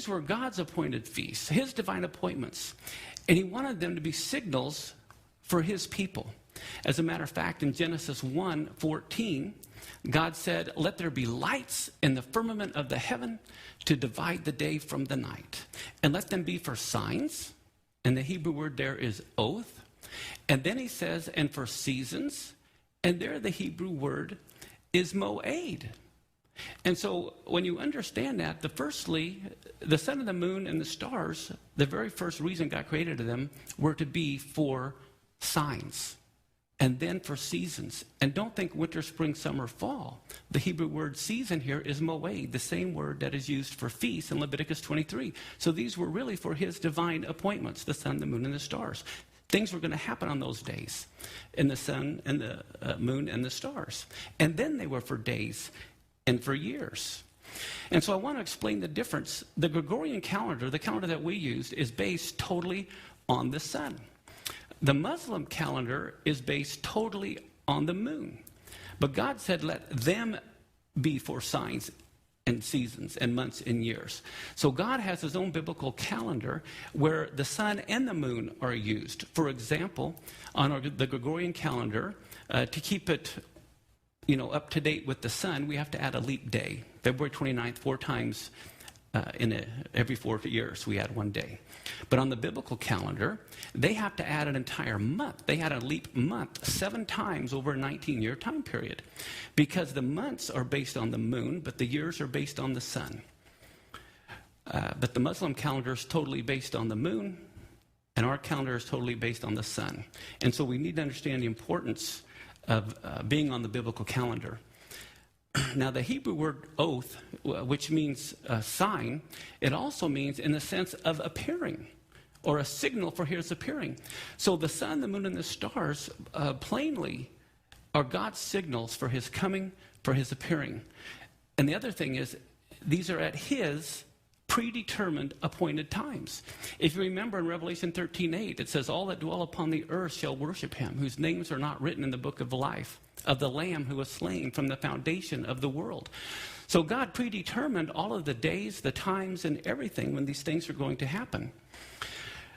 These were God's appointed feasts, his divine appointments. And he wanted them to be signals for his people. As a matter of fact, in Genesis 1:14, God said, "Let there be lights in the firmament of the heaven to divide the day from the night. And let them be for signs." And the Hebrew word there is oath. And then he says, "and for seasons." And there the Hebrew word is moed. And so when you understand that, firstly, the sun and the moon and the stars, the very first reason God created them were to be for signs. And then for seasons. And don't think winter, spring, summer, fall. The Hebrew word season here is moed, the same word that is used for feast in Leviticus 23. So these were really for his divine appointments, the sun, the moon, and the stars. Things were going to happen on those days in the sun and the moon and the stars. And then they were for days and for years. And so I want to explain the difference. The Gregorian calendar, the calendar that we used, is based totally on the sun. The Muslim calendar is based totally on the moon. But God said, let them be for signs and seasons and months and years. So God has his own biblical calendar where the sun and the moon are used. For example, on the Gregorian calendar, to keep it up to date with the sun, we have to add a leap day. February 29th, 4 times every 4 years, we add 1 day. But on the biblical calendar, they have to add an entire month. They add a leap month 7 times over a 19-year time period because the months are based on the moon, but the years are based on the sun. But the Muslim calendar is totally based on the moon, and our calendar is totally based on the sun. And so we need to understand the importance of being on the biblical calendar. Now, the Hebrew word oath, which means sign, it also means in the sense of appearing, or a signal for his appearing. So the sun, the moon, and the stars plainly are God's signals for his coming, for his appearing. And the other thing is, these are at his predetermined appointed times. If you remember in Revelation 13:8, it says, "All that dwell upon the earth shall worship him, whose names are not written in the book of life of the Lamb who was slain from the foundation of the world." So God predetermined all of the days, the times, and everything when these things are going to happen.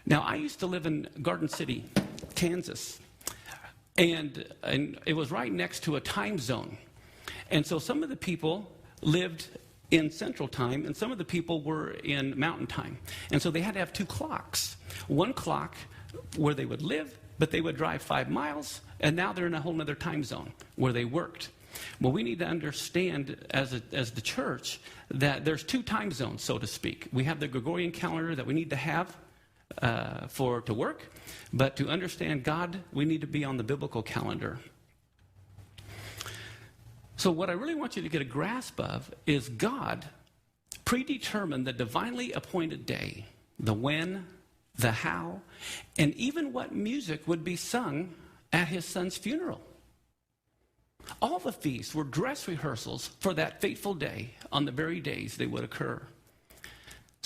Now, I used to live in Garden City, Kansas, and it was right next to a time zone. And so some of the people lived in Central Time, and some of the people were in Mountain Time. And so they had to have 2 clocks. 1 clock where they would live, but they would drive 5 miles, and now they're in a whole other time zone where they worked. Well, we need to understand as the church that there's 2 time zones, so to speak. We have the Gregorian calendar that we need to have to work, but to understand God, we need to be on the biblical calendar. So what I really want you to get a grasp of is God predetermined the divinely appointed day, the when, the how, and even what music would be sung at his son's funeral. All the feasts were dress rehearsals for that fateful day on the very days they would occur.